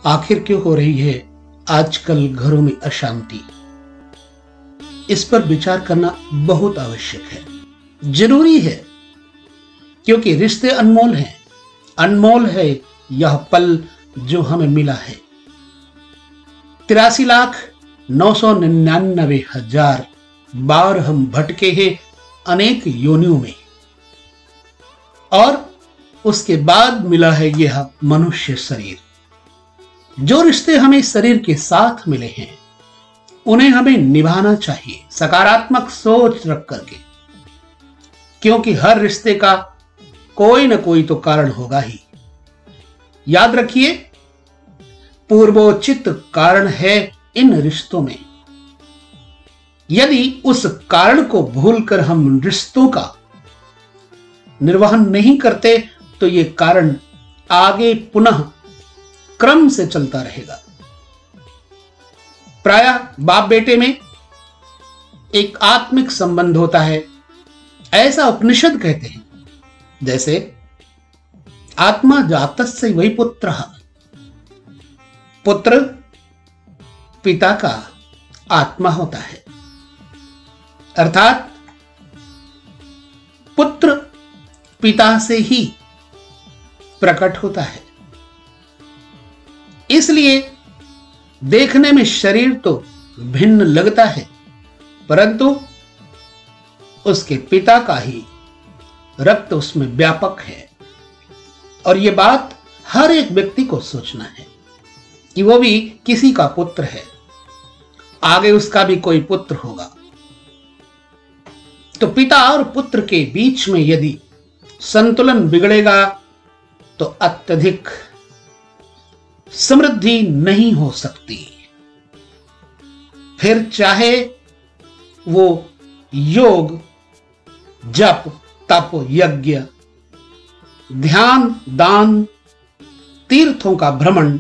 आखिर क्यों हो रही है आजकल घरों में अशांति? इस पर विचार करना बहुत आवश्यक है, जरूरी है, क्योंकि रिश्ते अनमोल हैं। अनमोल है यह पल जो हमें मिला है। 83,999,000 बार हम भटके हैं अनेक योनियों में, और उसके बाद मिला है यह मनुष्य शरीर। जो रिश्ते हमें शरीर के साथ मिले हैं उन्हें हमें निभाना चाहिए सकारात्मक सोच रख करके, क्योंकि हर रिश्ते का कोई ना कोई तो कारण होगा ही। याद रखिए, पूर्वोचित कारण है इन रिश्तों में। यदि उस कारण को भूलकर हम रिश्तों का निर्वहन नहीं करते तो ये कारण आगे पुनः क्रम से चलता रहेगा। प्रायः बाप बेटे में एक आत्मिक संबंध होता है, ऐसा उपनिषद कहते हैं। जैसे आत्मा जातस्य वही पुत्र, पुत्र पिता का आत्मा होता है, अर्थात पुत्र पिता से ही प्रकट होता है। इसलिए देखने में शरीर तो भिन्न लगता है, परंतु उसके पिता का ही रक्त उसमें व्यापक है। और यह बात हर एक व्यक्ति को सोचना है कि वो भी किसी का पुत्र है, आगे उसका भी कोई पुत्र होगा। तो पिता और पुत्र के बीच में यदि संतुलन बिगड़ेगा तो अत्यधिक समृद्धि नहीं हो सकती। फिर चाहे वो योग, जप, तप, यज्ञ, ध्यान, दान, तीर्थों का भ्रमण,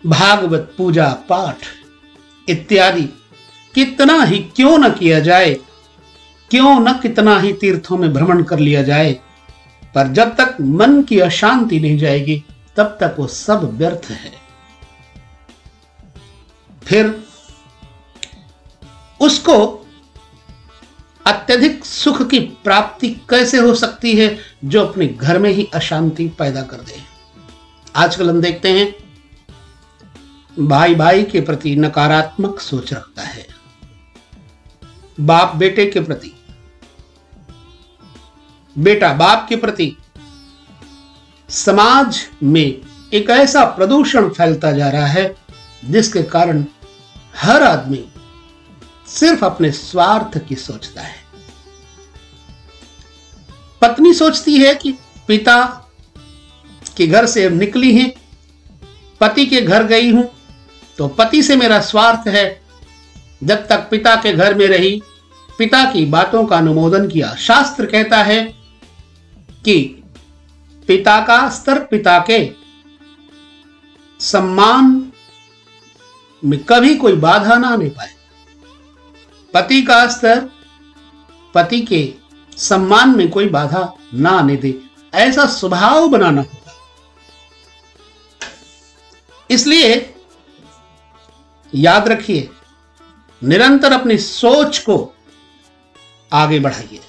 भागवत पूजा पाठ इत्यादि कितना ही क्यों न किया जाए, क्यों न कितना ही तीर्थों में भ्रमण कर लिया जाए, पर जब तक मन की अशांति नहीं जाएगी तब तक वो सब व्यर्थ है। फिर उसको अत्यधिक सुख की प्राप्ति कैसे हो सकती है जो अपने घर में ही अशांति पैदा कर दे। आजकल हम देखते हैं भाई भाई के प्रति नकारात्मक सोच रखता है, बाप बेटे के प्रति, बेटा बाप के प्रति। समाज में एक ऐसा प्रदूषण फैलता जा रहा है जिसके कारण हर आदमी सिर्फ अपने स्वार्थ की सोचता है। पत्नी सोचती है कि पिता के घर से निकली हैं, पति के घर गई हूं तो पति से मेरा स्वार्थ है। जब तक पिता के घर में रही, पिता की बातों का अनुमोदन किया। शास्त्र कहता है कि पिता का स्तर पिता के सम्मान में कभी कोई बाधा ना आने पाए, पति का स्तर पति के सम्मान में कोई बाधा ना आने दे, ऐसा स्वभाव बनाना होगा। इसलिए याद रखिए, निरंतर अपनी सोच को आगे बढ़ाइए।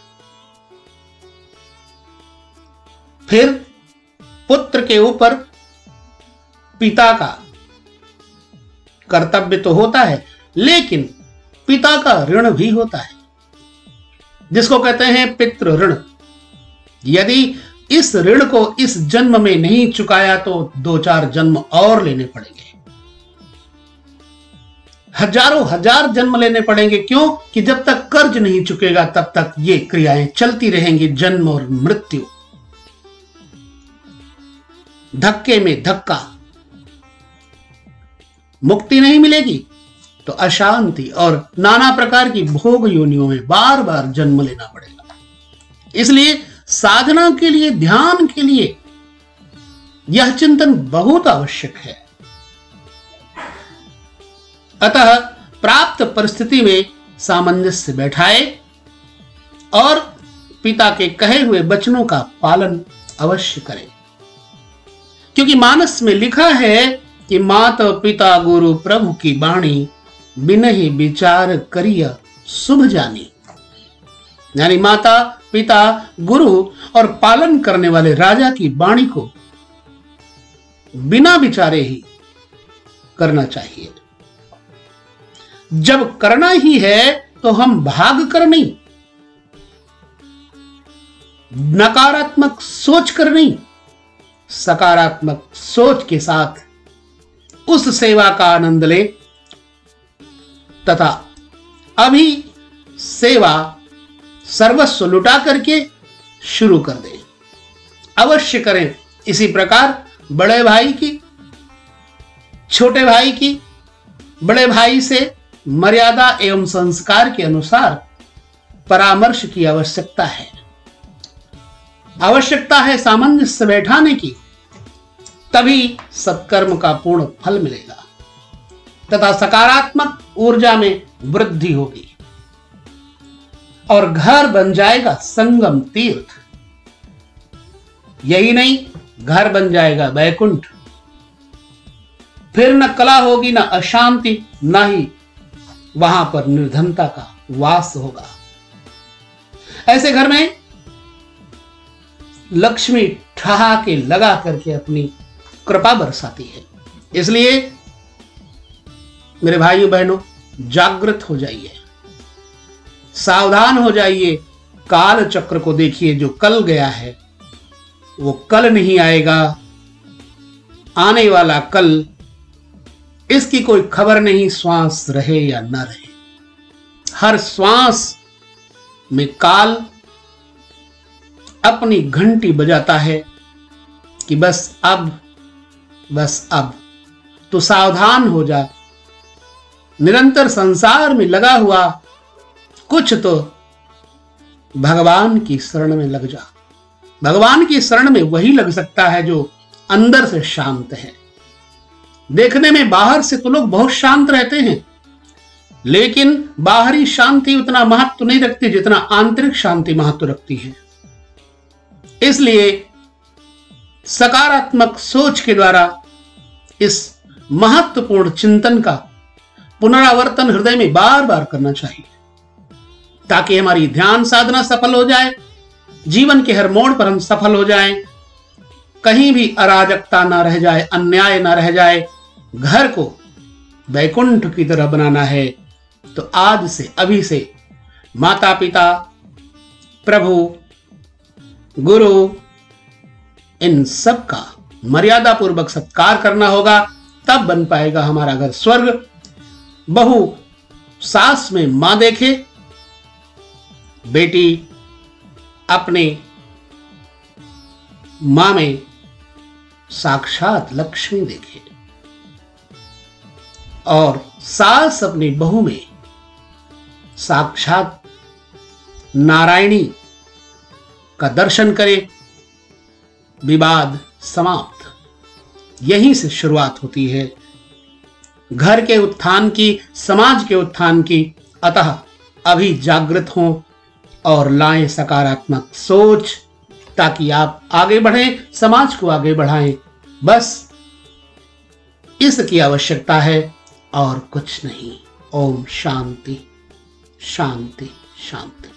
फिर पुत्र के ऊपर पिता का कर्तव्य तो होता है, लेकिन पिता का ऋण भी होता है, जिसको कहते हैं पितृ ऋण। यदि इस ऋण को इस जन्म में नहीं चुकाया तो 2-4 जन्म और लेने पड़ेंगे, हजारों हजार जन्म लेने पड़ेंगे। क्यों? कि जब तक कर्ज नहीं चुकेगा तब तक ये क्रियाएं चलती रहेंगी, जन्म और मृत्यु, धक्के में धक्का। मुक्ति नहीं मिलेगी तो अशांति और नाना प्रकार की भोग योनियों में बार बार जन्म लेना पड़ेगा। इसलिए साधना के लिए, ध्यान के लिए यह चिंतन बहुत आवश्यक है। अतः प्राप्त परिस्थिति में सामंजस्य बैठाए और पिता के कहे हुए वचनों का पालन अवश्य करें, क्योंकि मानस में लिखा है कि माता पिता गुरु प्रभु की बाणी बिनहि विचार करिया शुभ जानी। यानी माता पिता गुरु और पालन करने वाले राजा की वाणी को बिना विचारे ही करना चाहिए। जब करना ही है तो हम भाग कर नहीं, नकारात्मक सोच कर नहीं, सकारात्मक सोच के साथ उस सेवा का आनंद ले तथा अभी सेवा सर्वस्व लुटा करके शुरू कर दें। अवश्य करें। इसी प्रकार बड़े भाई की, छोटे भाई की, बड़े भाई से मर्यादा एवं संस्कार के अनुसार परामर्श की आवश्यकता है। आवश्यकता है सामंजस्य बैठाने की, तभी सत्कर्म का पूर्ण फल मिलेगा तथा सकारात्मक ऊर्जा में वृद्धि होगी और घर बन जाएगा संगम तीर्थ। यही नहीं, घर बन जाएगा वैकुंठ। फिर न कला होगी, न अशांति, न ही वहां पर निर्धनता का वास होगा। ऐसे घर में लक्ष्मी ठहाके लगा करके अपनी कृपा बरसाती है। इसलिए मेरे भाइयों बहनों, जागृत हो जाइए, सावधान हो जाइए। काल चक्र को देखिए, जो कल गया है वो कल नहीं आएगा। आने वाला कल, इसकी कोई खबर नहीं, श्वास रहे या न रहे। हर श्वास में काल अपनी घंटी बजाता है कि बस अब, बस अब। तो सावधान हो जा। निरंतर संसार में लगा हुआ कुछ तो भगवान की शरण में लग जा। भगवान की शरण में वही लग सकता है जो अंदर से शांत है। देखने में बाहर से तो लोग बहुत शांत रहते हैं, लेकिन बाहरी शांति उतना महत्व नहीं रखती जितना आंतरिक शांति महत्व रखती है। इसलिए सकारात्मक सोच के द्वारा इस महत्वपूर्ण चिंतन का पुनरावर्तन हृदय में बार बार करना चाहिए, ताकि हमारी ध्यान साधना सफल हो जाए, जीवन के हर मोड़ पर हम सफल हो जाएं, कहीं भी अराजकता ना रह जाए, अन्याय ना रह जाए। घर को वैकुंठ की तरह बनाना है तो आज से, अभी से माता पिता, प्रभु, गुरु, इन सब का मर्यादा पूर्वक सत्कार करना होगा। तब बन पाएगा हमारा घर स्वर्ग। बहू सास में मां देखे, बेटी अपने मां में साक्षात लक्ष्मी देखे और सास अपनी बहू में साक्षात नारायणी का दर्शन करे। विवाद समाप्त। यहीं से शुरुआत होती है घर के उत्थान की, समाज के उत्थान की। अतः अभी जागृत हों और लाएं सकारात्मक सोच, ताकि आप आगे बढ़ें, समाज को आगे बढ़ाएं। बस इसकी आवश्यकता है और कुछ नहीं। ओम शांति शांति शांति।